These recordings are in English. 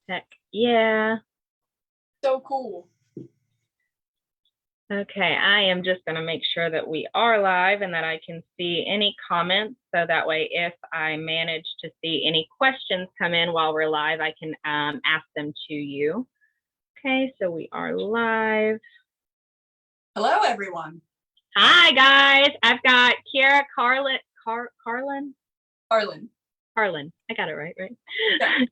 Heck yeah. So cool. Okay, I am just going to make sure that we are live and that I can see any comments. So that way, if I manage to see any questions come in while we're live, I can ask them to you. Okay, so we are live. Hello, everyone. Hi, guys. I've got Kyra, Carlin? Carlin. I got it right? Yeah.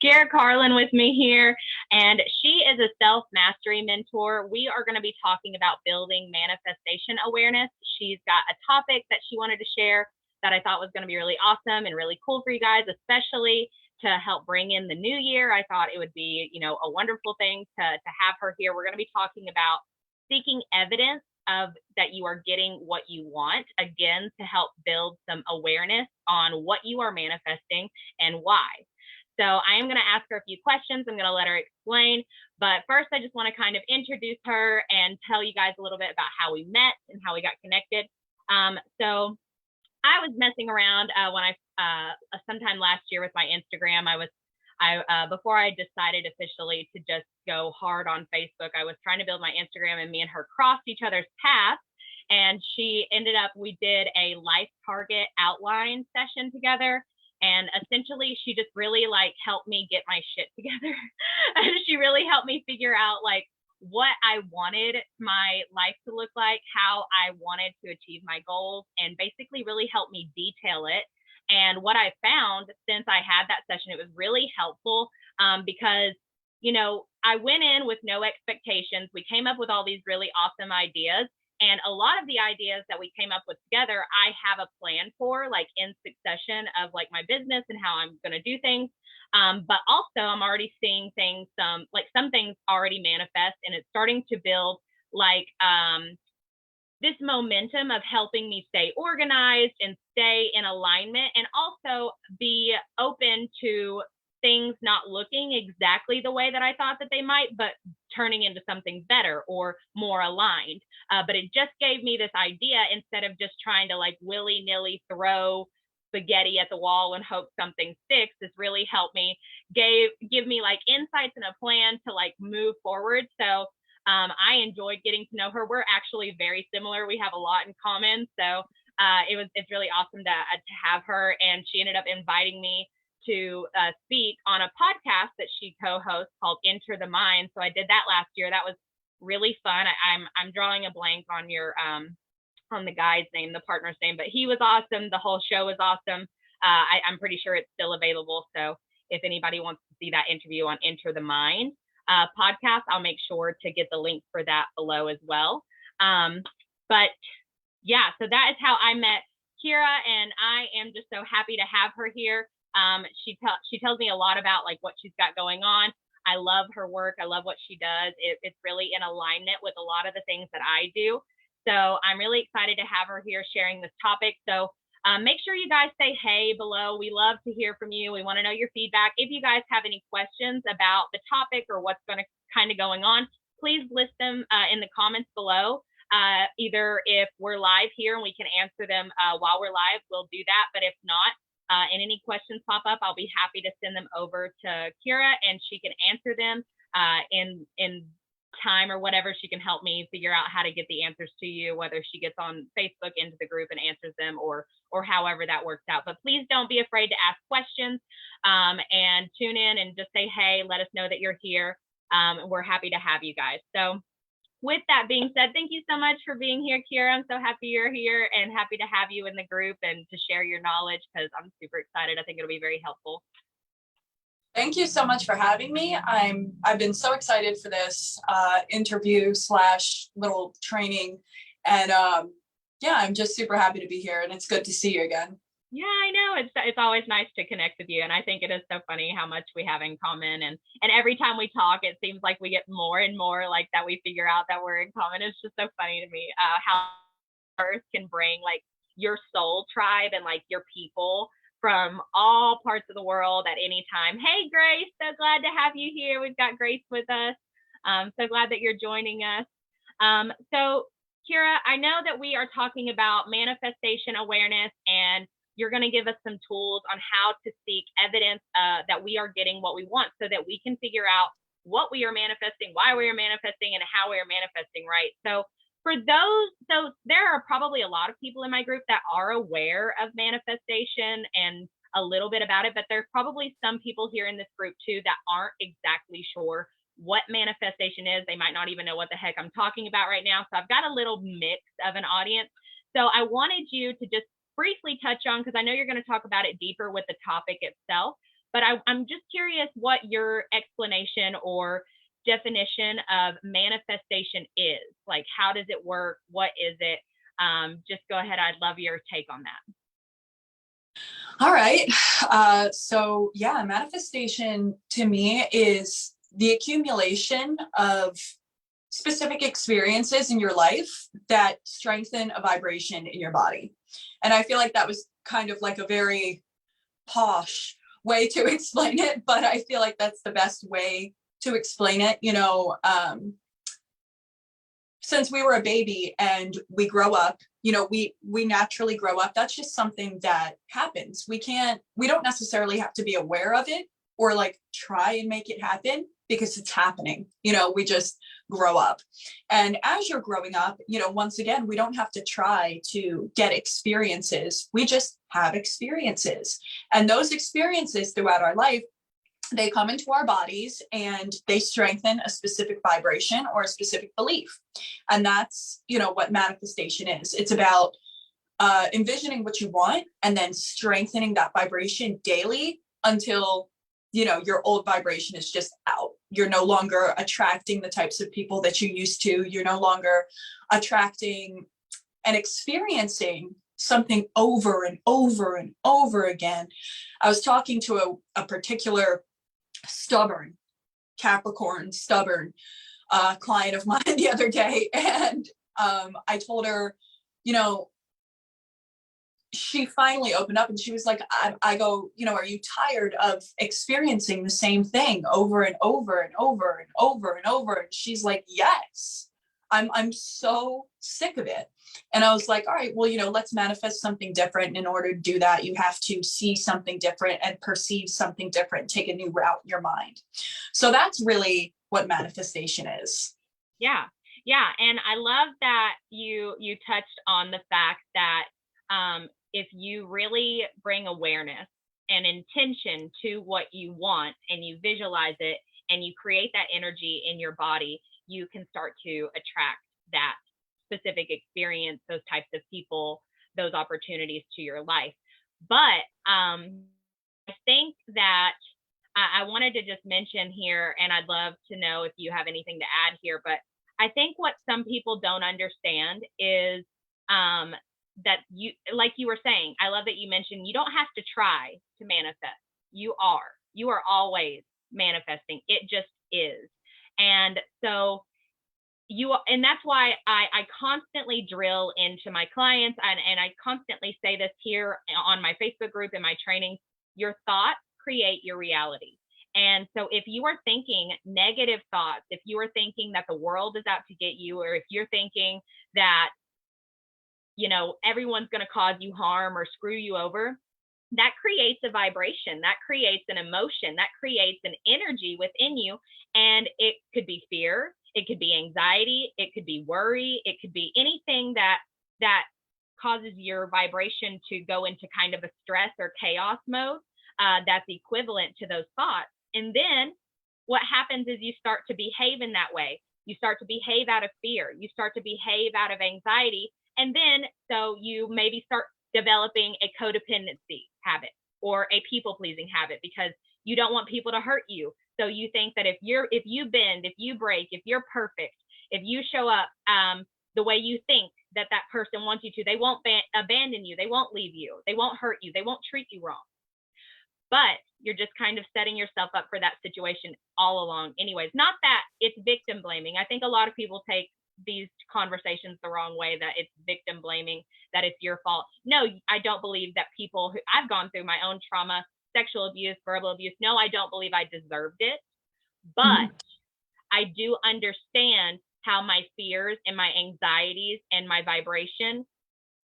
Kyra Carlin with me here, and she is a self-mastery mentor. We are going to be talking about building manifestation awareness. She's got a topic that she wanted to share that I thought was going to be really awesome and really cool for you guys, especially to help bring in the new year. I thought it would be, a wonderful thing to have her here. We're going to be talking about seeking evidence of that you are getting what you want, again, to help build some awareness on what you are manifesting and why. So I am going to ask her a few questions. I'm going to let her explain. But first, I just want to kind of introduce her and tell you guys a little bit about how we met and how we got connected. So I was messing around when sometime last year with my Instagram. Before I decided officially to just go hard on Facebook, I was trying to build my Instagram, and me and her crossed each other's paths. And we did a life target outline session together. And essentially, she just really helped me get my shit together. And she really helped me figure out what I wanted my life to look like, how I wanted to achieve my goals, and basically really helped me detail it. And what I found since I had that session, it was really helpful because, I went in with no expectations. We came up with all these really awesome ideas. And a lot of the ideas that we came up with together, I have a plan for, in succession of my business and how I'm going to do things. But also I'm already seeing things, some things already manifest, and it's starting to build this momentum of helping me stay organized and stay in alignment, and also be open to things not looking exactly the way that I thought that they might, but turning into something better or more aligned. But it just gave me this idea, instead of just trying to willy-nilly throw spaghetti at the wall and hope something sticks. This really helped me give me insights and a plan to move forward. So I enjoyed getting to know her. We're actually very similar. We have a lot in common. So it's really awesome to have her. And she ended up inviting me to speak on a podcast that she co-hosts called Enter the Mind. So I did that last year. That was really fun. I'm drawing a blank on on the guy's name, the partner's name, but he was awesome. The whole show was awesome. I'm pretty sure it's still available. So if anybody wants to see that interview on Enter the Mind podcast, I'll make sure to get the link for that below as well. But yeah, so that is how I met Kyra, and I am just so happy to have her here. She tells me a lot about what she's got going on. I love her work. I love what she does. It's really in alignment with a lot of the things that I do. So I'm really excited to have her here sharing this topic. So make sure you guys say hey below. We love to hear from you. We want to know your feedback. If you guys have any questions about the topic or what's going to kind of going on, please list them in the comments below. Either if we're live here and we can answer them while we're live, we'll do that. But if not, and any questions pop up, I'll be happy to send them over to Kyra, and she can answer them in time or whatever. She can help me figure out how to get the answers to you, whether she gets on Facebook into the group and answers them, or however that works out. But please don't be afraid to ask questions, and tune in and just say hey, let us know that you're here. We're happy to have you guys. So with that being said, thank you so much for being here, Kyra. I'm so happy you're here and happy to have you in the group and to share your knowledge, because I'm super excited. I think it'll be very helpful. Thank you so much for having me. I've been so excited for this interview / little training. And yeah, I'm just super happy to be here, and it's good to see you again. Yeah, I know. It's always nice to connect with you. And I think it is so funny how much we have in common. And every time we talk, it seems like we get more and more that we figure out that we're in common. It's just so funny to me how Earth can bring your soul tribe and your people from all parts of the world at any time. Hey, Grace, so glad to have you here. We've got Grace with us. So glad that you're joining us. So Kyra, I know that we are talking about manifestation awareness, and you're going to give us some tools on how to seek evidence that we are getting what we want, so that we can figure out what we are manifesting, why we are manifesting, and how we are manifesting, right? So for those, so there are probably a lot of people in my group that are aware of manifestation and a little bit about it, but there's probably some people here in this group too that aren't exactly sure what manifestation is. They might not even know what the heck I'm talking about right now. So I've got a little mix of an audience. So I wanted you to just briefly touch on, because I know you're going to talk about it deeper with the topic itself, but I'm just curious what your explanation or definition of manifestation is. Like, how does it work? What is it? Just go ahead. I'd love your take on that. All right. So yeah, manifestation to me is the accumulation of specific experiences in your life that strengthen a vibration in your body. And I feel like that was kind of like a very posh way to explain it, but I feel like that's the best way to explain it. You know, since we were a baby and we grow up, you know, we naturally grow up. That's just something that happens. We don't necessarily have to be aware of it or like try and make it happen, because it's happening. You know, we just grow up. And as you're growing up, you know, once again, we don't have to try to get experiences. We just have experiences. And those experiences throughout our life, they come into our bodies and they strengthen a specific vibration or a specific belief. And that's, you know, what manifestation is. It's about envisioning what you want and then strengthening that vibration daily until, you know, your old vibration is just out. You're no longer attracting the types of people that you used to. You're no longer attracting and experiencing something over and over and over again. I was talking to a particular stubborn Capricorn, client of mine the other day. And I told her, you know, she finally opened up and she was like, I go, you know, are you tired of experiencing the same thing over and over and over and over and over? And she's like, yes, I'm so sick of it. And I was like, all right, well, you know, let's manifest something different. And in order to do that, you have to see something different and perceive something different, take a new route in your mind. So that's really what manifestation is. Yeah. Yeah. And I love that you touched on the fact that if you really bring awareness and intention to what you want and you visualize it and you create that energy in your body, you can start to attract that specific experience, those types of people, those opportunities to your life. But I think that I wanted to just mention here, and I'd love to know if you have anything to add here, but I think what some people don't understand is that you, like you were saying, I love that you mentioned you don't have to try to manifest. You are always manifesting. It just is. And so and that's why I constantly drill into my clients, and I constantly say this here on my Facebook group and my trainings: your thoughts create your reality. And so if you are thinking negative thoughts, if you are thinking that the world is out to get you, or if you're thinking that, you know, everyone's going to cause you harm or screw you over, that creates a vibration, that creates an emotion, that creates an energy within you. And it could be fear, it could be anxiety, it could be worry, it could be anything that causes your vibration to go into kind of a stress or chaos mode. That's equivalent to those thoughts. And then what happens is you start to behave in that way. You start to behave out of fear. You start to behave out of anxiety. And then so you maybe start developing a codependency habit or a people-pleasing habit, because you don't want people to hurt you. So you think that if you bend, if you break, if you're perfect, if you show up the way you think that person wants you to, they won't abandon you, they won't leave you, they won't hurt you, they won't treat you wrong. But you're just kind of setting yourself up for that situation all along anyways. Not that it's victim blaming. I think a lot of people take these conversations the wrong way, that it's victim blaming, that it's your fault. No, I don't believe that people who, I've gone through my own trauma, sexual abuse, verbal abuse. No, I don't believe I deserved it, but I do understand how my fears and my anxieties and my vibration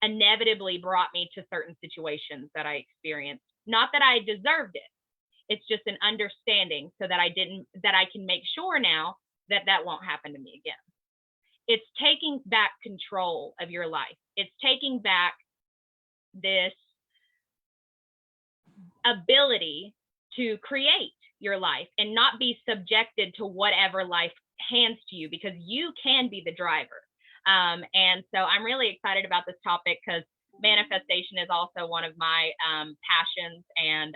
inevitably brought me to certain situations that I experienced. Not that I deserved it. It's just an understanding so that I can make sure now that that won't happen to me again. It's taking back control of your life. It's taking back this ability to create your life and not be subjected to whatever life hands to you, because you can be the driver. And so I'm really excited about this topic because manifestation is also one of my passions. And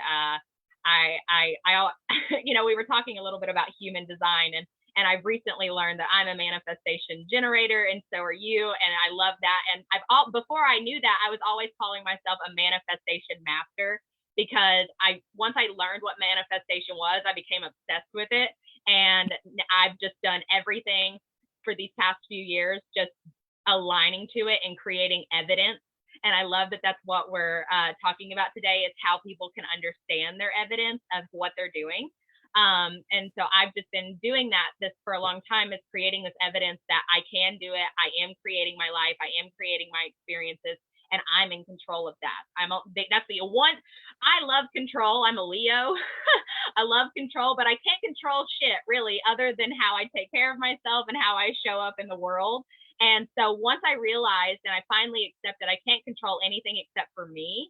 you know, we were talking a little bit about human design, and I've recently learned that I'm a manifestation generator, and so are you. And I love that. And before I knew that, I was always calling myself a manifestation master, because once I learned what manifestation was, I became obsessed with it. And I've just done everything for these past few years, just aligning to it and creating evidence. And I love that that's what we're talking about today, is how people can understand their evidence of what they're doing. And so I've just been doing this for a long time, is creating this evidence that I can do it. I am creating my life. I am creating my experiences, and I'm in control of that. That's the one. I love control. I'm a Leo. I love control, but I can't control shit really, other than how I take care of myself and how I show up in the world. And so once I realized, and I finally accepted I can't control anything except for me,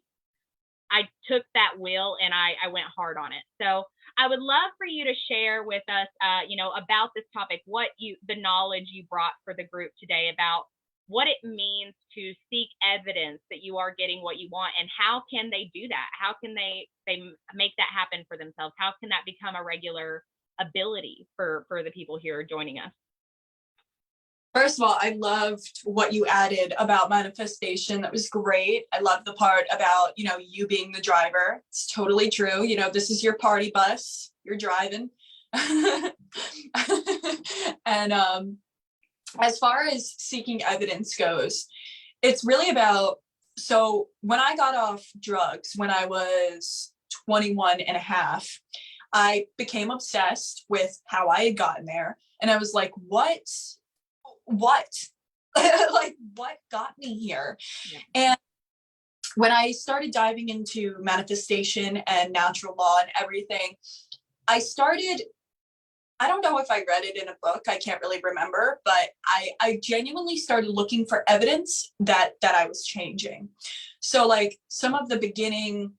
I took that wheel and I went hard on it. So I would love for you to share with us, about this topic, the knowledge you brought for the group today about what it means to seek evidence that you are getting what you want, and how can they do that? How can they make that happen for themselves? How can that become a regular ability for the people here joining us? First of all, I loved what you added about manifestation. That was great. I love the part about, you being the driver. It's totally true. This is your party bus. You're driving. And as far as seeking evidence goes, it's really about, so when I got off drugs, when I was 21 and a half, I became obsessed with how I had gotten there. And I was like, what? Like, what got me here? Yeah. And when I started diving into manifestation and natural law and everything, I don't know if I read it in a book, I can't really remember, but I genuinely started looking for evidence that I was changing. So like some of the beginning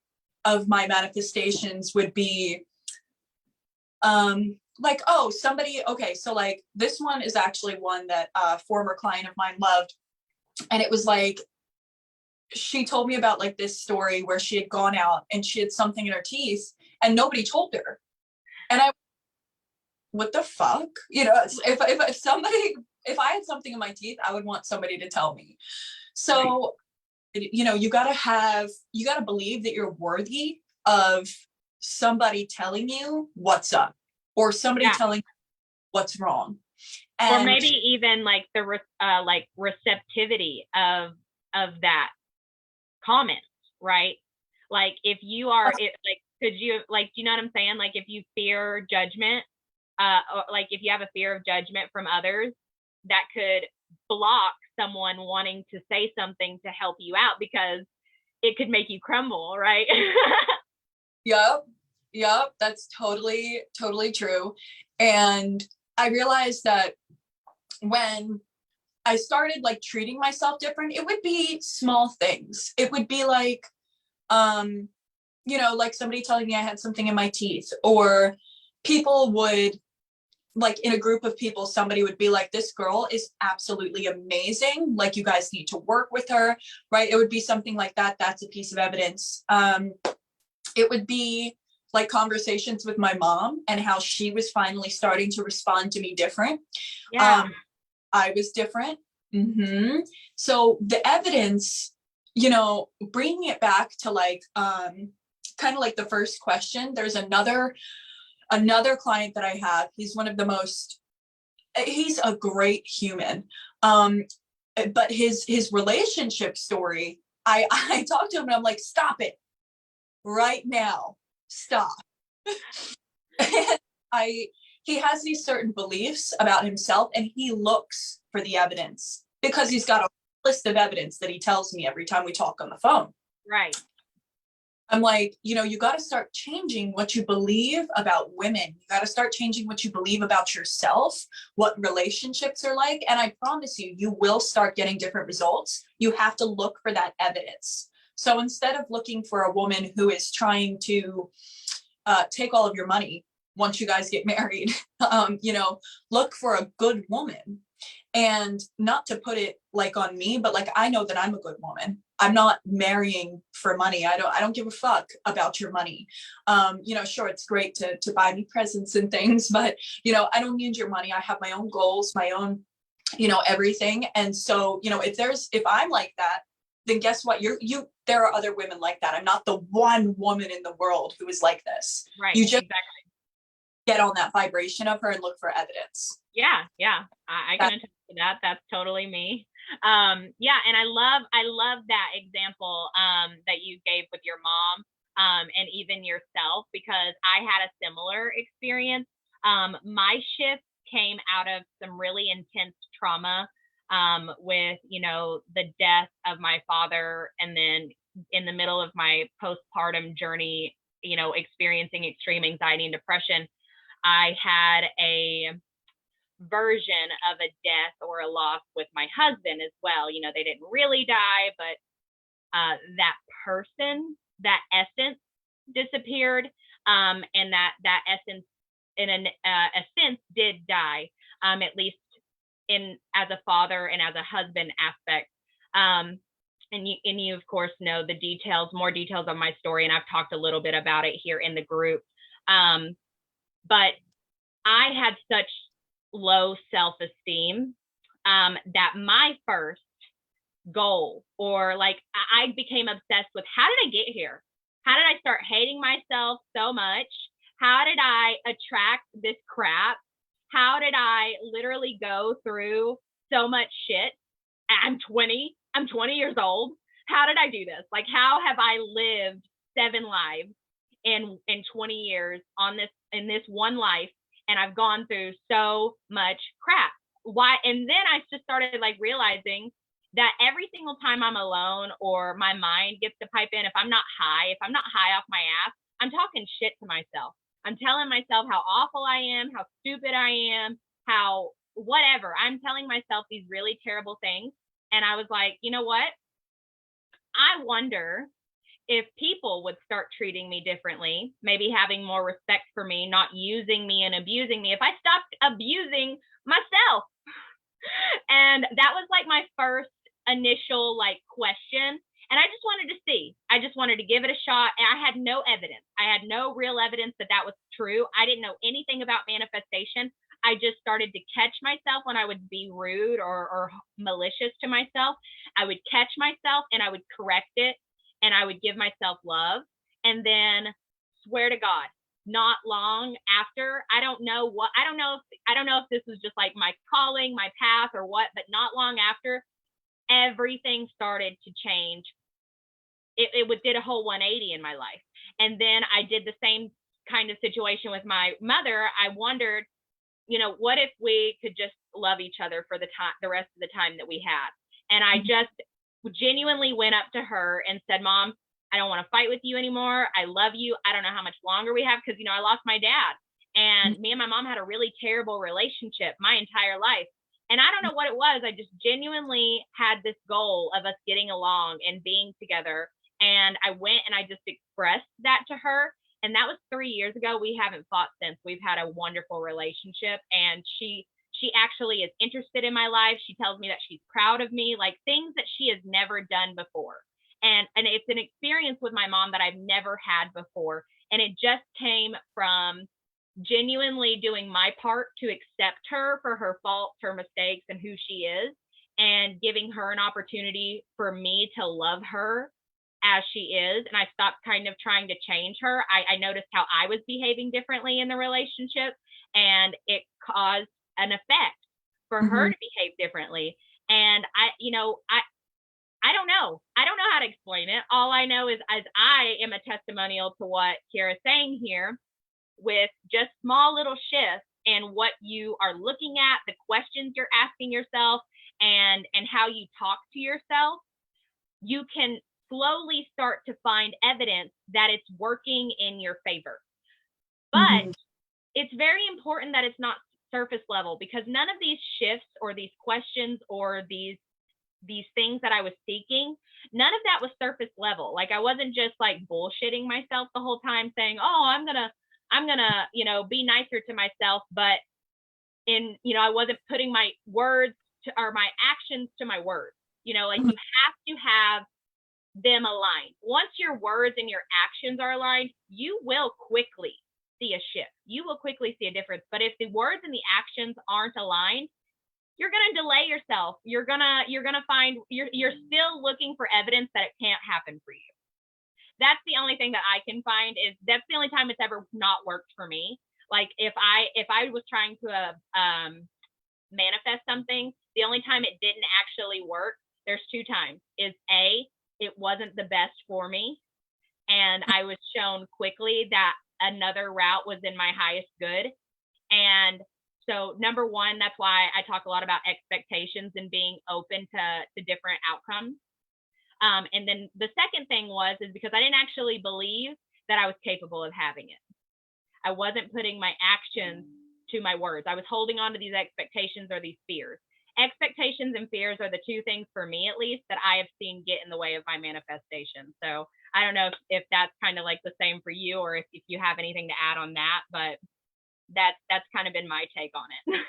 of my manifestations would be like, oh, somebody, okay, so like this one is actually one that a former client of mine loved. And it was like, she told me about like this story where she had gone out and she had something in her teeth and nobody told her. And what the fuck? If I had something in my teeth, I would want somebody to tell me. So, right. You gotta believe that you're worthy of somebody telling you what's up, or somebody telling you what's wrong. Or maybe even like the receptivity of that comment, right? Like if you are, could you, like, do you know what I'm saying? Like if you fear judgment, or like if you have a fear of judgment from others, that could block someone wanting to say something to help you out, because it could make you crumble, right? Yep, that's totally true. And I realized that when I started like treating myself different, it would be small things. It would be like, like somebody telling me I had something in my teeth, or people would, like in a group of people, somebody would be like, this girl is absolutely amazing. Like you guys need to work with her, right? It would be something like that. That's a piece of evidence. It would be like conversations with my mom and how she was finally starting to respond to me different. Yeah. I was different. Mm-hmm. So the evidence, bringing it back to like, kind of like the first question, there's another client that I have. He's he's a great human. But his relationship story, I talked to him and I'm like, stop it right now. Stop. He has these certain beliefs about himself, and he looks for the evidence because he's got a list of evidence that he tells me every time we talk on the phone. Right. I'm like, you know, you got to start changing what you believe about women. You got to start changing what you believe about yourself, what relationships are like. And I promise you, you will start getting different results. You have to look for that evidence. So instead of looking for a woman who is trying to take all of your money once you guys get married, you know, look for a good woman. And not to put it like on me, but like, I know that I'm a good woman. I'm not marrying for money. I don't give a fuck about your money. You know, sure, it's great to buy me presents and things, but you know, I don't need your money. I have my own goals, my own, you know, everything. And so, you know, if I'm like that, then guess what? There are other women like that. I'm not the one woman in the world who is like this. Right. You just exactly. get on that vibration of her and look for evidence. Yeah. I can attest to that. That's totally me. Yeah, and I love that example that you gave with your mom and even yourself, because I had a similar experience. My shift came out of some really intense trauma with, you know, the death of my father, and then in the middle of my postpartum journey, you know, experiencing extreme anxiety and depression. I had a version of a death or a loss with my husband as well. You know, they didn't really die, but that person, that essence disappeared. And that essence in a sense did die, at least as a father and as a husband aspect. And you of course know the details, more details of my story, and I've talked a little bit about it here in the group. But I had such low self-esteem that my first goal, or like I became obsessed with, how did I get here? How did I start hating myself so much? How did I attract this crap? How did I literally go through so much shit? I'm 20 years old. How did I do this? Like, how have I lived 7 lives in 20 years in this one life? And I've gone through so much crap. Why? And then I just started like realizing that every single time I'm alone or my mind gets to pipe in, if I'm not high off my ass, I'm talking shit to myself. I'm telling myself how awful I am, how stupid I am, how whatever. I'm telling myself these really terrible things. And I was like, you know what? I wonder if people would start treating me differently, maybe having more respect for me, not using me and abusing me, if I stopped abusing myself. And that was like my first initial like question. And I just wanted to see. I just wanted to give it a shot. And I had no evidence. I had no real evidence that was true. I didn't know anything about manifestation. I just started to catch myself when I would be rude or malicious to myself. I would catch myself and I would correct it, and I would give myself love. And then, swear to God, not long after, I don't know if this was just like my calling, my path or what, but not long after, everything started to change. It did a whole 180 in my life. And then I did the same kind of situation with my mother. I wondered, you know, what if we could just love each other for the rest of the time that we had? And I just genuinely went up to her and said, Mom, I don't want to fight with you anymore. I love you. I don't know how much longer we have, because, you know, I lost my dad, and me and my mom had a really terrible relationship my entire life. And I don't know what it was. I just genuinely had this goal of us getting along and being together. And I went and I just expressed that to her. And that was 3 years ago. We haven't fought since. We've had a wonderful relationship. And she actually is interested in my life. She tells me that she's proud of me, like things that she has never done before. And it's an experience with my mom that I've never had before. And it just came from genuinely doing my part to accept her for her faults, her mistakes, and who she is, and giving her an opportunity for me to love her as she is. And I stopped kind of trying to change her. I noticed how I was behaving differently in the relationship, and it caused an effect for her to behave differently. And I don't know. I don't know how to explain it. All I know is, as I am a testimonial to what Kyra's saying here, with just small little shifts and what you are looking at, the questions you're asking yourself, and how you talk to yourself, you can slowly start to find evidence that it's working in your favor. But it's very important that it's not surface level, because none of these shifts or these questions or these things that I was seeking, none of that was surface level. Like, I wasn't just like bullshitting myself the whole time saying, oh, I'm gonna, you know, be nicer to myself. But I wasn't putting my words or my actions to my words. You know, like, you have to have them aligned. Once your words and your actions are aligned, you will quickly see a shift. You will quickly see a difference. But if the words and the actions aren't aligned, you're going to delay yourself. You're going to find you're still looking for evidence that it can't happen for you. That's the only thing that I can find. Is that's the only time it's ever not worked for me. Like, if I was trying to manifest something, the only time it didn't actually work, there's two times. Is A, it wasn't the best for me, and I was shown quickly that another route was in my highest good. And so, number one, that's why I talk a lot about expectations and being open to different outcomes. And then the second thing is because I didn't actually believe that I was capable of having it. I wasn't putting my actions to my words. I was holding on to these expectations or these fears. Expectations and fears are the two things, for me at least, that I have seen get in the way of my manifestation. So I don't know if that's kind of like the same for you, or if you have anything to add on that, but that's kind of been my take on it.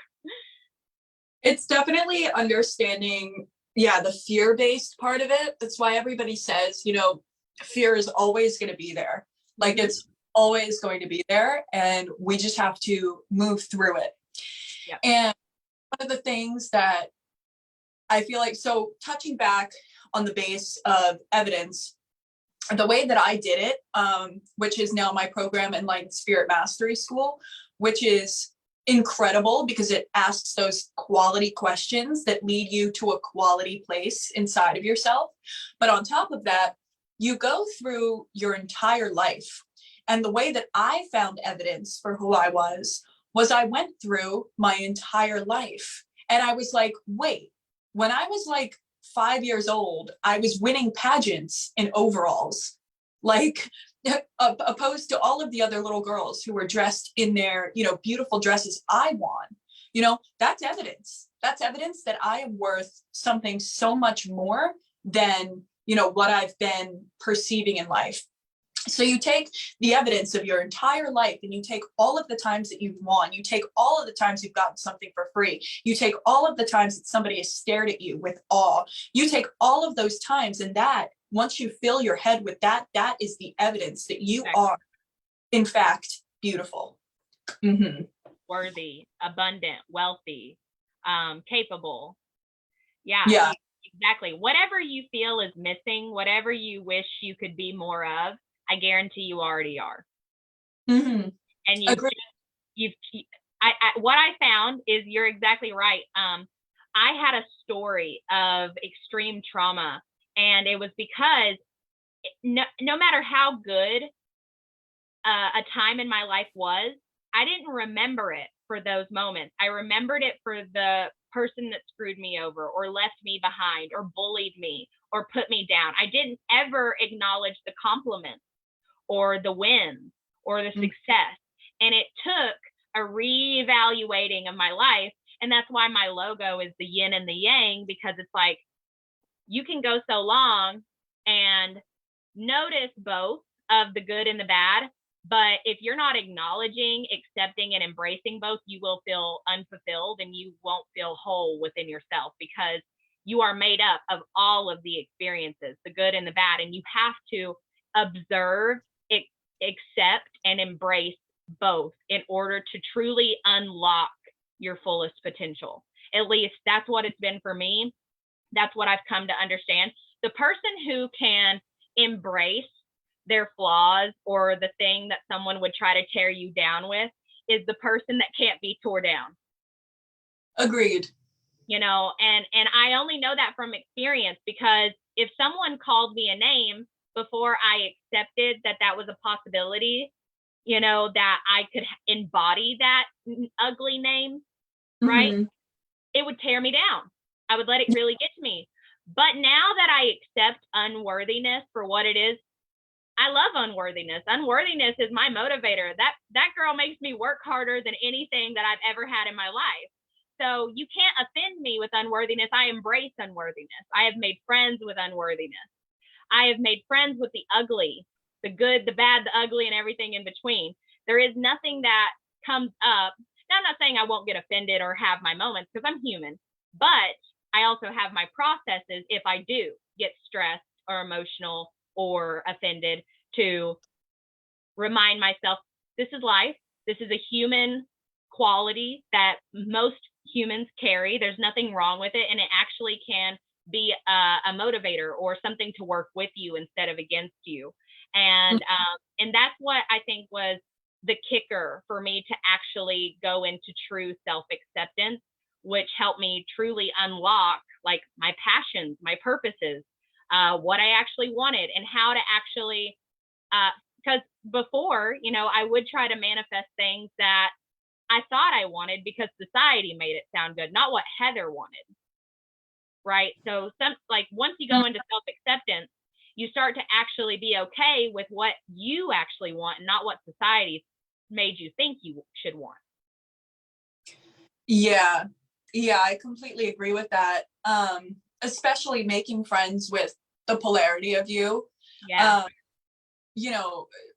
It's definitely understanding, the fear-based part of it. That's why everybody says, fear is always going to be there. Like, it's always going to be there, and we just have to move through it. Yep. And one of the things that I feel like, so touching back on the base of evidence, the way that I did it, which is now my program, Enlightened Spirit Mastery School, which is incredible because it asks those quality questions that lead you to a quality place inside of yourself. But on top of that, you go through your entire life. And the way that I found evidence for who I was I went through my entire life. And I was like, wait, when I was like 5 years old, I was winning pageants in overalls, like opposed to all of the other little girls who were dressed in their, beautiful dresses. I won. That's evidence. That's evidence that I am worth something so much more than, what I've been perceiving in life. So you take the evidence of your entire life, and you take all of the times that you've won, you take all of the times you've gotten something for free, you take all of the times that somebody has stared at you with awe, you take all of those times, and that, once you fill your head with that, that is the evidence that you are, in fact, beautiful. Worthy, abundant, wealthy, capable. Yeah. Exactly. Whatever you feel is missing, whatever you wish you could be more of, I guarantee you already are. And what I found is, you're exactly right. I had a story of extreme trauma, and it was because no matter how good a time in my life was, I didn't remember it for those moments. I remembered it for the person that screwed me over or left me behind or bullied me or put me down. I didn't ever acknowledge the compliments or the wins or the success. And it took a reevaluating of my life. And that's why my logo is the yin and the yang, because it's like, you can go so long and notice both of the good and the bad. But if you're not acknowledging, accepting, and embracing both, you will feel unfulfilled, and you won't feel whole within yourself, because you are made up of all of the experiences, the good and the bad. And you have to observe, accept, and embrace both in order to truly unlock your fullest potential. At least that's what it's been for me. That's what I've come to understand. The person who can embrace their flaws or the thing that someone would try to tear you down with is the person that can't be tore down. Agreed. And I only know that from experience, because if someone called me a name before I accepted that was a possibility, that I could embody that ugly name, right? It would tear me down. I would let it really get to me. But now that I accept unworthiness for what it is, I love unworthiness. Unworthiness is my motivator. That girl makes me work harder than anything that I've ever had in my life. So you can't offend me with unworthiness. I embrace unworthiness. I have made friends with unworthiness. I have made friends with the ugly, the good, the bad, the ugly, and everything in between. There is nothing that comes up. Now, I'm not saying I won't get offended or have my moments, because I'm human, but I also have my processes if I do get stressed or emotional or offended, to remind myself, this is life. This is a human quality that most humans carry. There's nothing wrong with it. And it actually can be a motivator or something to work with you instead of against you. And that's what I think was the kicker for me to actually go into true self-acceptance, which helped me truly unlock like my passions, my purposes, what I actually wanted, and how to actually, because before, I would try to manifest things that I thought I wanted because society made it sound good, not what Heather wanted. Right. So once you go into self-acceptance, you start to actually be okay with what you actually want and not what society made you think you should want. Yeah, I completely agree with that. Especially making friends with the polarity of you. Yeah.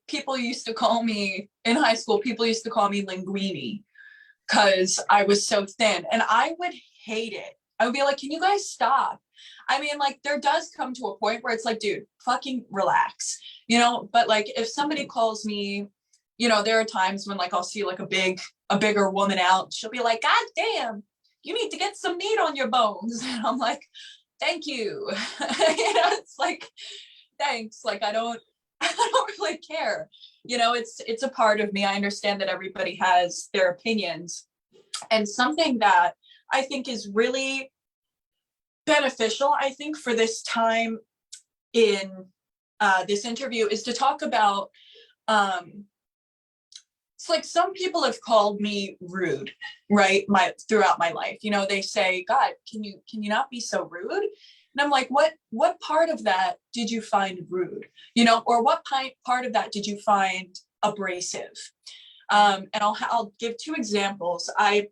People used to call me in high school, linguini because I was so thin, and I would hate it. I would be like, can you guys stop? I mean, like, there does come to a point where it's like, dude, fucking relax, but like, if somebody calls me, there are times when like I'll see like a bigger woman out, she'll be like, God damn, you need to get some meat on your bones. And I'm like, thank you. It's like, thanks. Like, I don't really care. It's a part of me. I understand that everybody has their opinions. And something that I think is really beneficial, I think, for this time in this interview is to talk about, it's like some people have called me rude, right? Throughout my life, they say, God, can you not be so rude? And I'm like, what part of that did you find rude? Or what part of that did you find abrasive? And I'll give two examples. I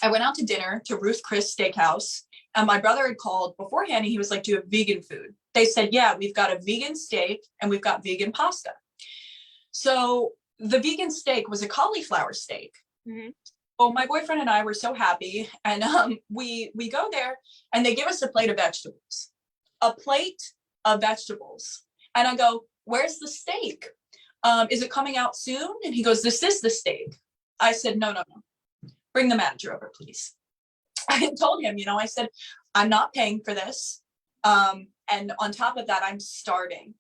went out to dinner to Ruth Chris Steakhouse, and my brother had called beforehand, and he was like, do you have vegan food? They said, yeah, we've got a vegan steak and we've got vegan pasta. So the vegan steak was a cauliflower steak. Mm-hmm. Well, my boyfriend and I were so happy, and we go there, and they give us a plate of vegetables. And I go, where's the steak? Is it coming out soon? And he goes, this is the steak. I said, no. Bring the manager over, please. I told him, I said, I'm not paying for this. And on top of that, I'm starving.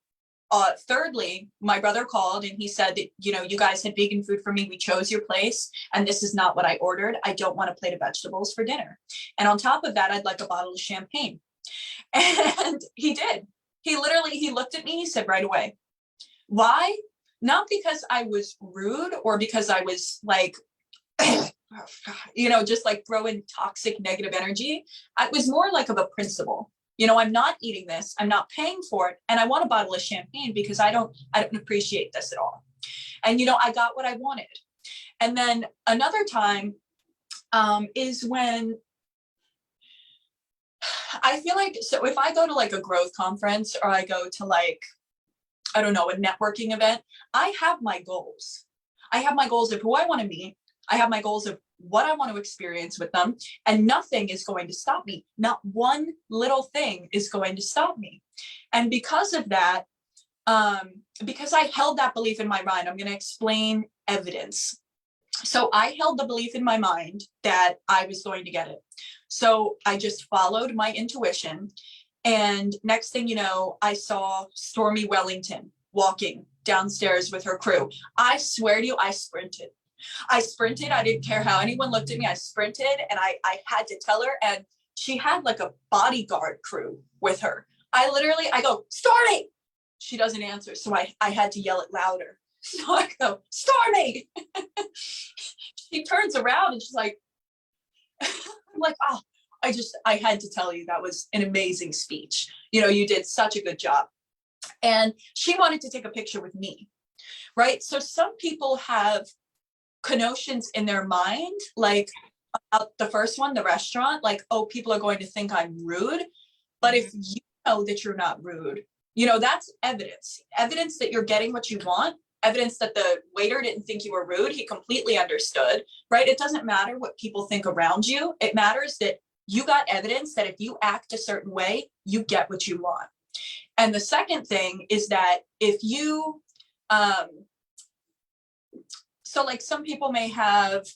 Thirdly, my brother called and he said that, you guys had vegan food for me. We chose your place, and this is not what I ordered. I don't want a plate of vegetables for dinner. And on top of that, I'd like a bottle of champagne. And he did. He looked at me, he said right away, why? Not because I was rude or because I was like, just like throwing toxic negative energy. It was more like of a principle. I'm not eating this, I'm not paying for it, and I want a bottle of champagne because I don't appreciate this at all. And I got what I wanted. And then another time is when I feel like, so if I go to like a growth conference or I go to like, I don't know, a networking event, I have my goals. I have my goals of who I want to meet. I have my goals of what I want to experience with them, and nothing is going to stop me. Not one little thing is going to stop me. And because of that, because I held that belief in my mind, I'm going to explain evidence. So I held the belief in my mind that I was going to get it. So I just followed my intuition. And next thing you know, I saw Stormy Wellington walking downstairs with her crew. I swear to you, I sprinted. I didn't care how anyone looked at me. I sprinted, and I had to tell her. And she had like a bodyguard crew with her. I go, Stormy. She doesn't answer. So I had to yell it louder. So I go, Stormy. She turns around and she's like, I'm like, oh, I had to tell you, that was an amazing speech. You did such a good job. And she wanted to take a picture with me, right? So some people have connotations in their mind, like the first one, the restaurant, like, oh, people are going to think I'm rude. But if you know that you're not rude, that's evidence that you're getting what you want, evidence that the waiter didn't think you were rude. He completely understood, right? It doesn't matter what people think around you. It matters that you got evidence that if you act a certain way, you get what you want. And the second thing is that if you, so like some people may have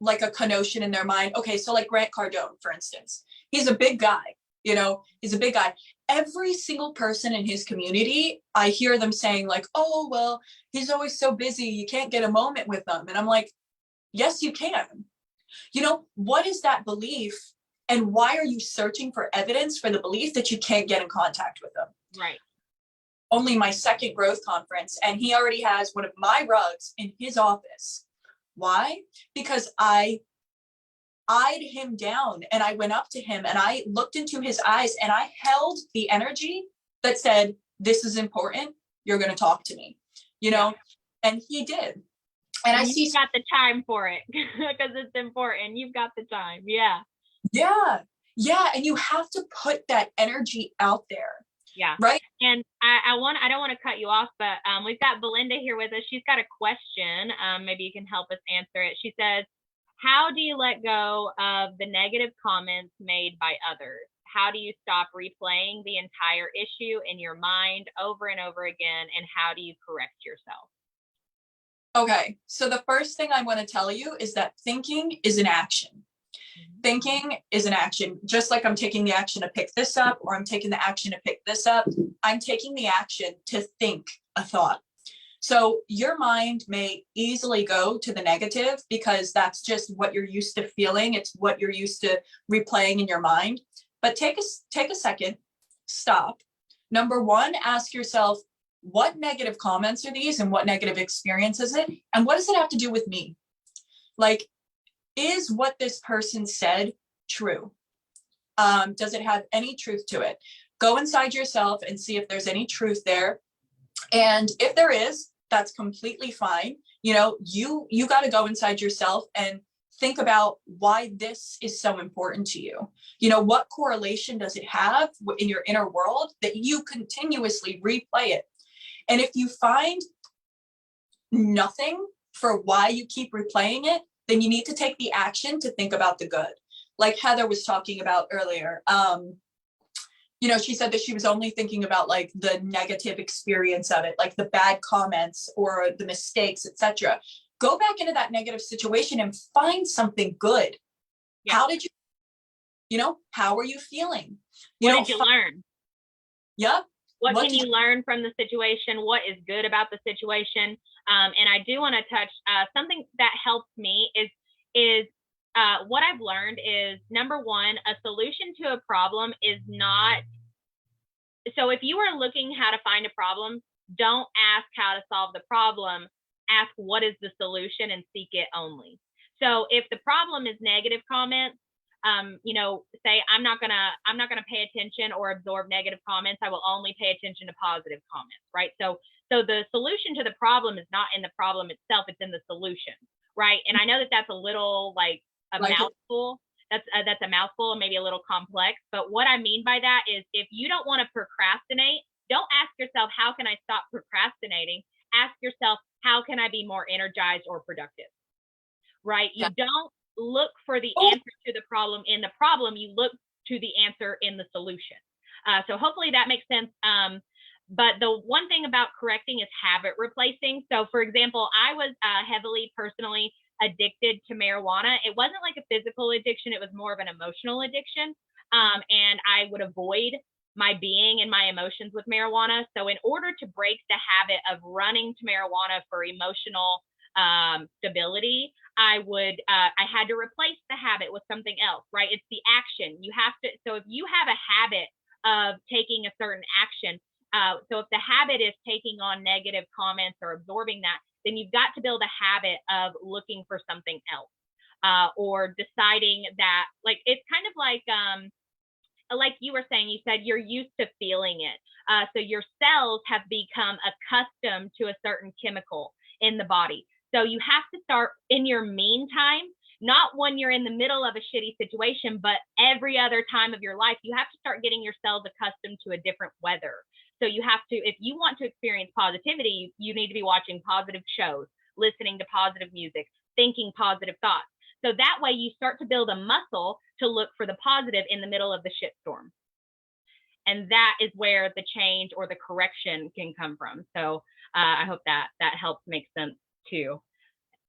like a connotation in their mind. Okay, so like Grant Cardone, for instance, he's a big guy, he's a big guy. Every single person in his community, I hear them saying like, oh, well, he's always so busy, you can't get a moment with them. And I'm like, yes, you can. What is that belief? And why are you searching for evidence for the belief that you can't get in contact with them? Right. Only my second growth conference, and he already has one of my rugs in his office. Why? Because I eyed him down and I went up to him and I looked into his eyes and I held the energy that said, this is important. You're going to talk to me, and he did. And I see you've got the time for it because it's important. You've got the time. Yeah. Yeah. Yeah. And you have to put that energy out there. Yeah. Right. And I don't want to cut you off, but we've got Belinda here with us. She's got a question. Maybe you can help us answer it. She says, how do you let go of the negative comments made by others? How do you stop replaying the entire issue in your mind over and over again? And how do you correct yourself? Okay. So the first thing I want to tell you is that thinking is an action. Thinking is an action. Just like I'm taking the action to pick this up, or I'm taking the action to pick this up, I'm taking the action to think a thought. So your mind may easily go to the negative because that's just what you're used to feeling. It's what you're used to replaying in your mind. But take a second, stop. Number one, ask yourself, what negative comments are these and what negative experience is it? And what does it have to do with me? Like, is what this person said true? Does it have any truth to it? Go inside yourself and see if there's any truth there. And if there is, that's completely fine. You got to go inside yourself and think about why this is so important to you. What correlation does it have in your inner world that you continuously replay it? And if you find nothing for why you keep replaying it, then you need to take the action to think about the good. Like Heather was talking about earlier. She said that she was only thinking about like the negative experience of it, like the bad comments or the mistakes, etc. Go back into that negative situation and find something good. Yeah. How did how are you feeling? What did you learn? Yep. What can you learn from the situation? What is good about the situation? And I do want to touch something that helps me is what I've learned is, number one, a solution to a problem is not. So if you are looking how to find a problem, don't ask how to solve the problem. Ask what is the solution and seek it only. So if the problem is negative comments, say I'm not gonna pay attention or absorb negative comments. I will only pay attention to positive comments, right? So the solution to the problem is not in the problem itself; it's in the solution, right? And I know that that's a little like a mouthful. That's a mouthful and maybe a little complex. But what I mean by that is, if you don't want to procrastinate, don't ask yourself, how can I stop procrastinating? Ask yourself, how can I be more energized or productive? Right? You don't look for the answer to the problem in the problem. You look to the answer in the solution. So hopefully that makes sense. But the one thing about correcting is habit replacing. So for example, I was heavily personally addicted to marijuana. It wasn't like a physical addiction. It was more of an emotional addiction. And I would avoid my being and my emotions with marijuana. So in order to break the habit of running to marijuana for emotional stability, I had to replace the habit with something else, right? It's the action. You have to, so if you have a habit of taking a certain action, so if the habit is taking on negative comments or absorbing that, then you've got to build a habit of looking for something else. or deciding that, like, it's kind of like you were saying, you said you're used to feeling it. So your cells have become accustomed to a certain chemical in the body. So you have to start in your meantime, not when you're in the middle of a shitty situation, but every other time of your life, you have to start getting your cells accustomed to a different weather. So you have to, if you want to experience positivity, you need to be watching positive shows, listening to positive music, thinking positive thoughts. So that way you start to build a muscle to look for the positive in the middle of the shitstorm. And that is where the change or the correction can come from. So I hope that helps make sense too,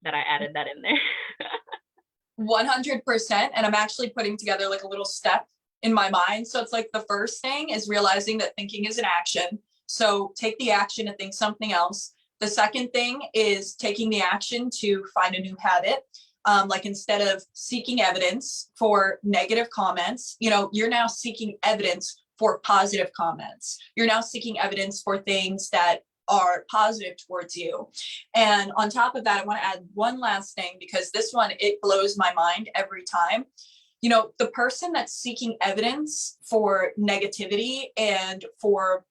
that I added that in there. 100%. And I'm actually putting together like a little step in my mind. So it's like the first thing is realizing that thinking is an action. So take the action to think something else. The second thing is taking the action to find a new habit. Like instead of seeking evidence for negative comments, you're now seeking evidence for positive comments. You're now seeking evidence for things that are positive towards you. And on top of that, I want to add one last thing, because this one, it blows my mind every time. The person that's seeking evidence for negativity and for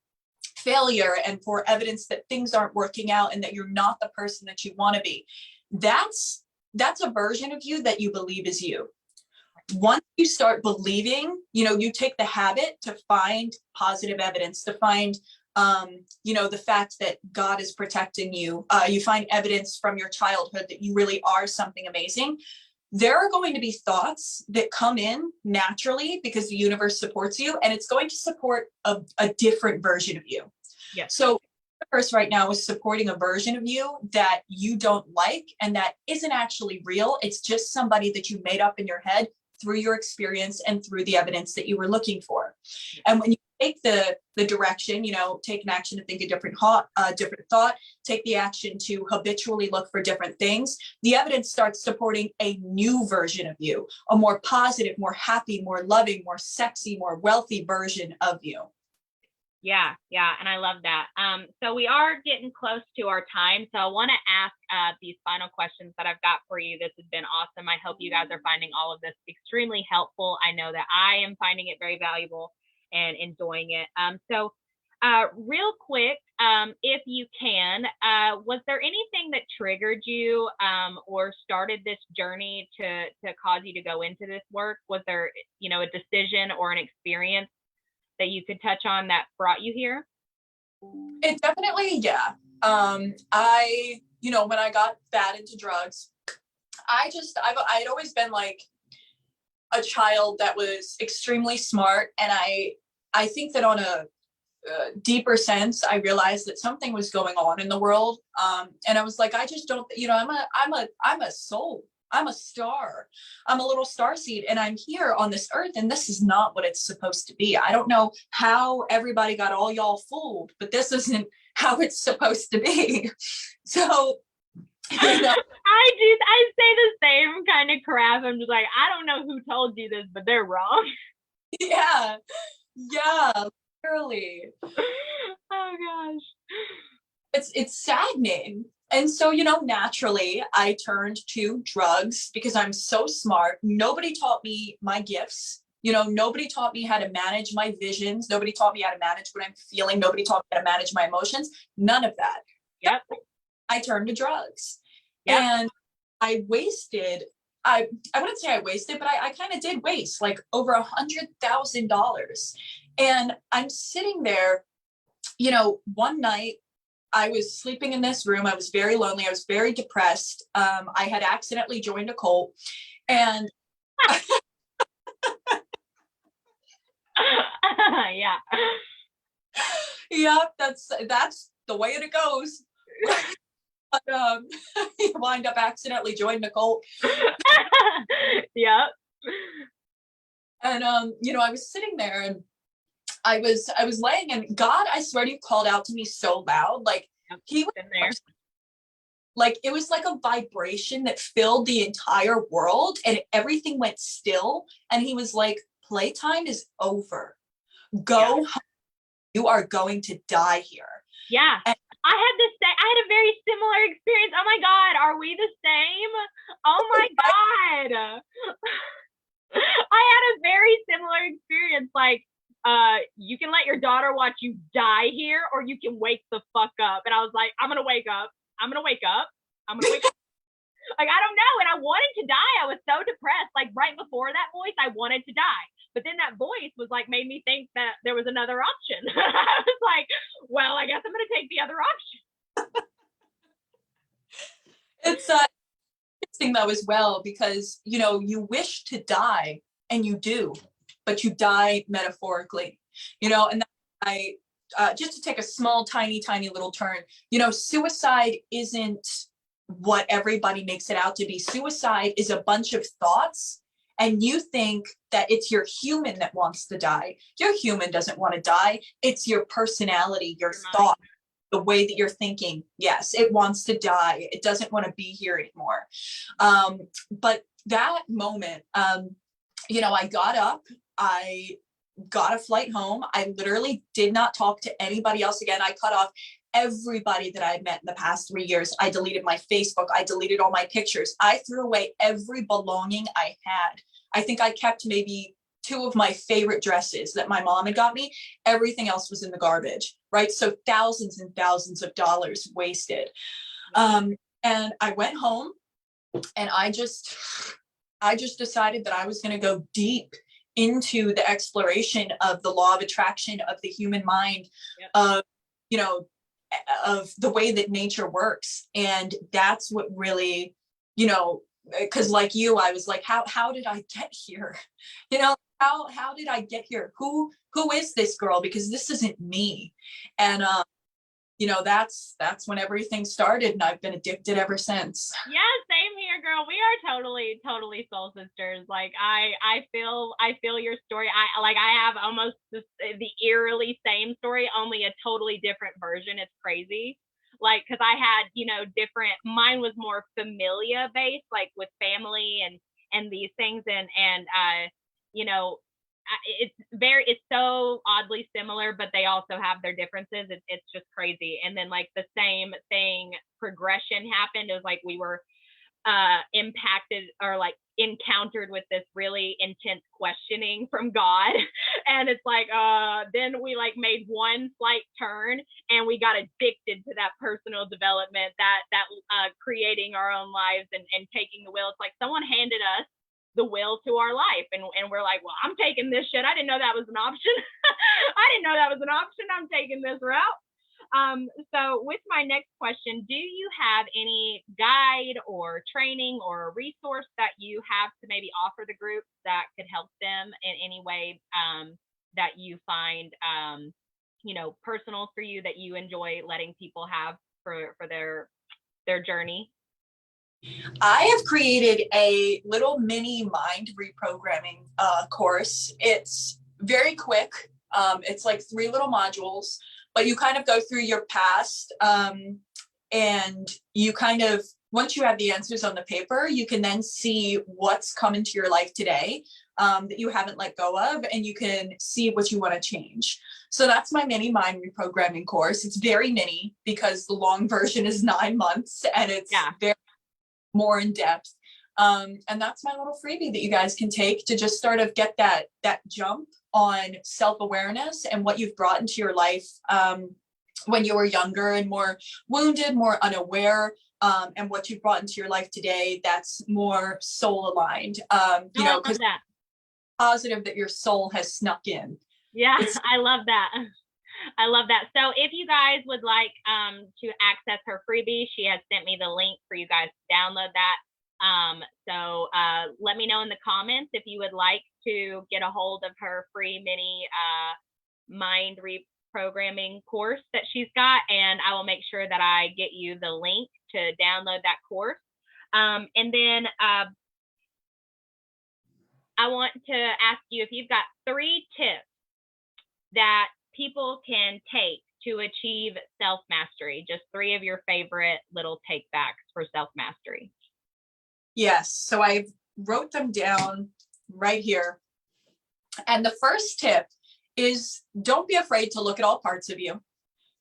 failure and for evidence that things aren't working out and that you're not the person that you want to be, that's a version of you that you believe is you. Once you start believing, you take the habit to find positive evidence, to find, the fact that God is protecting you. You find evidence from your childhood that you really are something amazing. There are going to be thoughts that come in naturally because the universe supports you, and it's going to support a different version of you. Yes. So the universe right now is supporting a version of you that you don't like and that isn't actually real. It's just somebody that you made up in your head through your experience and through the evidence that you were looking for. And when you take the direction, take an action to think a different thought, take the action to habitually look for different things, the evidence starts supporting a new version of you, a more positive, more happy, more loving, more sexy, more wealthy version of you. Yeah. And I love that. So we are getting close to our time. So I want to ask these final questions that I've got for you. This has been awesome. I hope you guys are finding all of this extremely helpful. I know that I am finding it very valuable and enjoying it. So real quick, if you can, was there anything that triggered you or started this journey to cause you to go into this work? Was there, a decision or an experience that you could touch on that brought you here? It definitely, yeah. When I got bad into drugs, I'd always been like a child that was extremely smart. And I think that on a deeper sense, I realized that something was going on in the world. And I was like, I just don't, I'm a soul. I'm a star. I'm a little starseed, and I'm here on this earth, and this is not what it's supposed to be. I don't know how everybody got all y'all fooled, but this isn't how it's supposed to be. So, I say the same kind of crap. I'm just like, I don't know who told you this, but they're wrong. Yeah, literally. Oh gosh. It's saddening. And so, naturally, I turned to drugs because I'm so smart. Nobody taught me my gifts. Nobody taught me how to manage my visions. Nobody taught me how to manage what I'm feeling. Nobody taught me how to manage my emotions. None of that. Yep. I turned to drugs. Yep. And I wouldn't say I wasted, but I kind of did waste like over $100,000. And I'm sitting there, one night, I was sleeping in this room. I was very lonely. I was very depressed. I had accidentally joined a cult, and yeah, that's the way it goes. But, you wind up accidentally joining a cult. Yep. And I was sitting there, and I was laying, and God, I swear to you, called out to me so loud. Like he was there. Like it was like a vibration that filled the entire world, and everything went still. And he was like, playtime is over. Go home. You are going to die here. Yeah. And I had a very similar experience. Oh my God, are we the same? Oh my God. I had a very similar experience. Like, you can let your daughter watch you die here, or you can wake the fuck up. And I was like, I'm gonna wake up. I'm gonna wake up. I'm gonna wake up. Like, I don't know. And I wanted to die. I was so depressed. Like, right before that voice, I wanted to die. But then that voice was like, made me think that there was another option. I was like, well, I guess I'm going to take the other option. It's interesting though as well, because, you know, you wish to die and you do, but you die metaphorically, you know, and I, just to take a small, tiny little turn, you know, suicide isn't what everybody makes it out to be. Suicide is a bunch of thoughts, and you think that it's your human that wants to die. Your human doesn't want to die. It's your personality, your thought, the way that you're thinking. Yes, it wants to die. It doesn't want to be here anymore. But that moment, you know, I got up, I got a flight home. I literally did not talk to anybody else again. I cut off everybody that I had met in the past 3 years. I deleted my Facebook. I deleted all my pictures. I threw away every belonging I had. I think I kept maybe 2 of my favorite dresses that my mom had got me. Everything else was in the garbage, right? So thousands and thousands of dollars wasted. And I went home, and I just decided that I was going to go deep into the exploration of the law of attraction, of the human mind, of, you know, of the way that nature works. And that's what really, you know, because like you, I was like, how did I get here? You know, how did I get here? Who is this girl? Because this isn't me. And you know, that's when everything started, and I've been addicted ever since. Yeah, same here, girl. We are totally soul sisters. Like, I feel your story. I have almost the eerily same story, only a totally different version. It's crazy. Like, because I had, you know, different, mine was more familia based, like with family and these things, and you know, it's so oddly similar, but they also have their differences. It's just crazy. And then like the same thing progression happened. It was like we were impacted or like encountered with this really intense questioning from God. And it's like then we like made one slight turn, and we got addicted to that personal development, that creating our own lives and taking the wheel. It's like someone handed us the will to our life, and we're like, well, I'm taking this shit. I didn't know that was an option. I'm taking this route. So with my next question, do you have any guide or training or a resource that you have to maybe offer the group that could help them in any way that you find you know, personal for you, that you enjoy letting people have for their journey? I have created a little mini mind reprogramming course. It's very quick. It's like 3 little modules, but you kind of go through your past, and you kind of, once you have the answers on the paper, you can then see what's come into your life today that you haven't let go of, and you can see what you want to change. So that's my mini mind reprogramming course. It's very mini because the long version is 9 months, and it's very more in depth. And that's my little freebie that you guys can take to just sort of get that jump on self-awareness and what you've brought into your life when you were younger and more wounded, more unaware, and what you've brought into your life today that's more soul aligned. You know, because positive that your soul has snuck in. Yeah, I love that. I love that. So if you guys would like to access her freebie, she has sent me the link for you guys to download that. So let me know in the comments if you would like to get a hold of her free mini mind reprogramming course that she's got, and I will make sure that I get you the link to download that course. And then I want to ask you if you've got 3 tips that people can take to achieve self-mastery, just 3 of your favorite little take backs for self-mastery. Yes, so I wrote them down right here. And the first tip is, don't be afraid to look at all parts of you.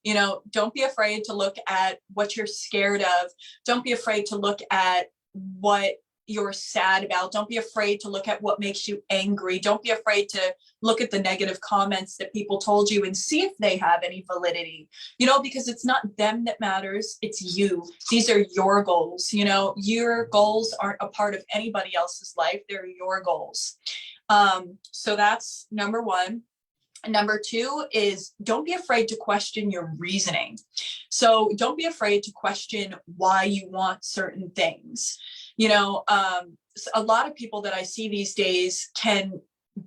You know, don't be afraid to look at what you're scared of. Don't be afraid to look at what you're sad about. Don't be afraid to look at what makes you angry. Don't be afraid to look at the negative comments that people told you and see if they have any validity, you know, because it's not them that matters. It's you. These are your goals. You know, your goals aren't a part of anybody else's life. They're your goals. So that's number one. Number two is don't be afraid to question your reasoning. So don't be afraid to question why you want certain things. You know, a lot of people that I see these days can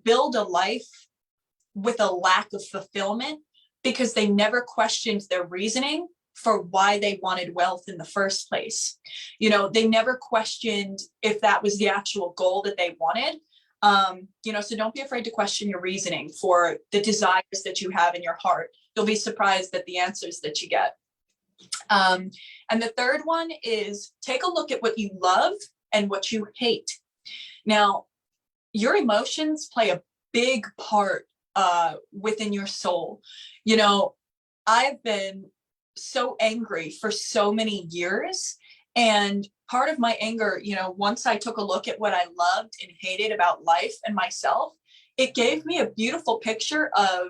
build a life with a lack of fulfillment because they never questioned their reasoning for why they wanted wealth in the first place. You know, they never questioned if that was the actual goal that they wanted. You know, so don't be afraid to question your reasoning for the desires that you have in your heart. You'll be surprised at the answers that you get. And the third one is take a look at what you love and what you hate. Now, your emotions play a big part within your soul. You know, I've been so angry for so many years. And part of my anger, you know, once I took a look at what I loved and hated about life and myself, it gave me a beautiful picture of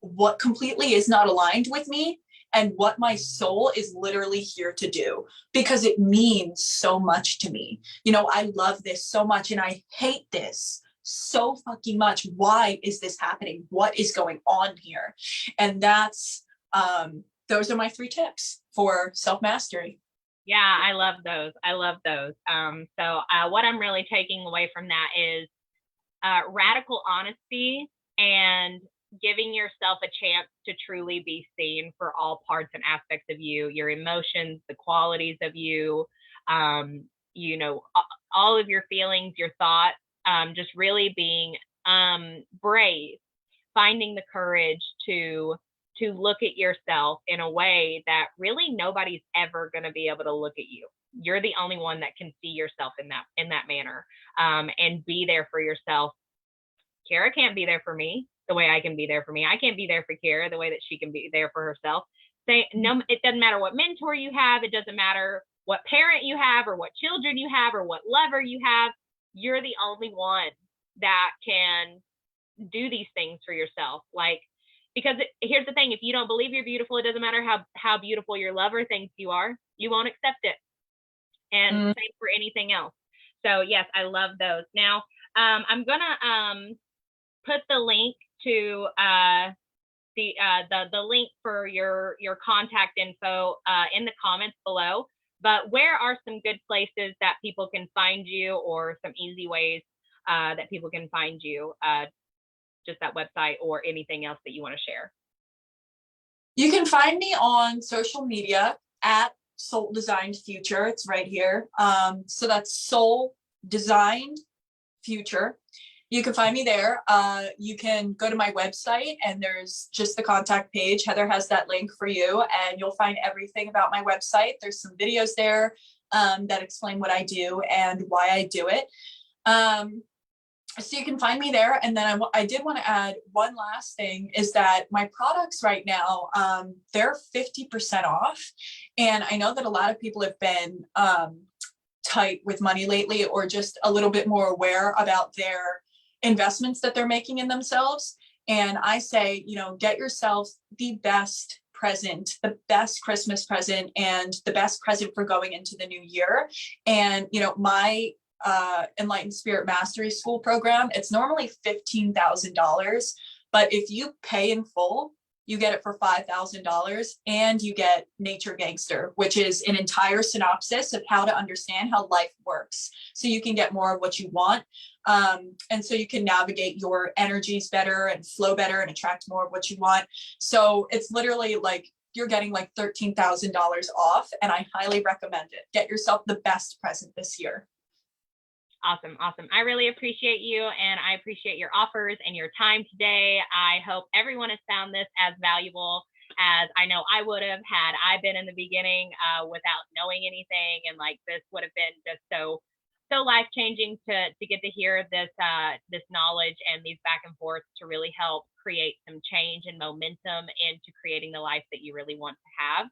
what completely is not aligned with me and what my soul is literally here to do, because it means so much to me. You know, I love this so much and I hate this so fucking much. Why is this happening? What is going on here? And that's, those are my 3 tips for self-mastery. Yeah, I love those. I love those. So what I'm really taking away from that is radical honesty and giving yourself a chance to truly be seen for all parts and aspects of you, your emotions, the qualities of you, you know, all of your feelings, your thoughts, just really being brave, finding the courage to look at yourself in a way that really nobody's ever going to be able to look at you. You're the only one that can see yourself in that manner, and be there for yourself. Kyra can't be there for me the way I can be there for me. I can't be there for Kyra the way that she can be there for herself. No, it doesn't matter what mentor you have. It doesn't matter what parent you have or what children you have or what lover you have. You're the only one that can do these things for yourself. Like, because here's the thing, if you don't believe you're beautiful, it doesn't matter how beautiful your lover thinks you are, you won't accept it. And same for anything else. So yes, I love those. Now, I'm gonna put the link to the link for your contact info in the comments below. But where are some good places that people can find you, or some easy ways that people can find you? Just that website or anything else that you want to share? You can find me on social media at Soul Designed Future. It's right here. So that's Soul Designed Future. You can find me there. You can go to my website and there's just the contact page. Heather has that link for you and you'll find everything about my website. There's some videos there that explain what I do and why I do it. So you can find me there. And then I did want to add one last thing is that my products right now, they're 50% off. And I know that a lot of people have been tight with money lately, or just a little bit more aware about their investments that they're making in themselves. And I say, you know, get yourself the best present, the best Christmas present, and the best present for going into the new year. And, you know, my Enlightened Spirit Mastery School program, it's normally $15,000, but if you pay in full, you get it for $5,000, and you get Nature Gangster, which is an entire synopsis of how to understand how life works. So you can get more of what you want. And so you can navigate your energies better and flow better and attract more of what you want. So it's literally like you're getting like $13,000 off, and I highly recommend it. Get yourself the best present this year. Awesome. Awesome. I really appreciate you, and I appreciate your offers and your time today. I hope everyone has found this as valuable as I know I would have had I been in the beginning without knowing anything. And like, this would have been just so life-changing to get to hear this knowledge and these back and forth to really help create some change and momentum into creating the life that you really want to have.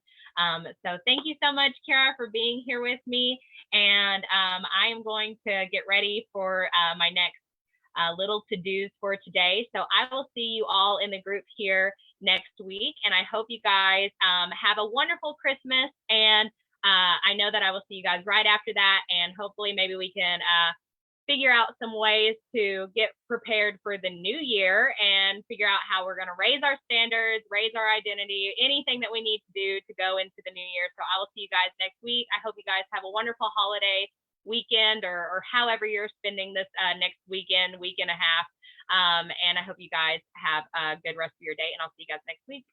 So thank you so much, Kyra, for being here with me. And I am going to get ready for my next little to-dos for today. So I will see you all in the group here next week. And I hope you guys have a wonderful Christmas. And I know that I will see you guys right after that. And hopefully maybe we can figure out some ways to get prepared for the new year and figure out how we're going to raise our standards, raise our identity, anything that we need to do to go into the new year. So I will see you guys next week. I hope you guys have a wonderful holiday weekend or however you're spending this next weekend, week and a half. And I hope you guys have a good rest of your day, and I'll see you guys next week.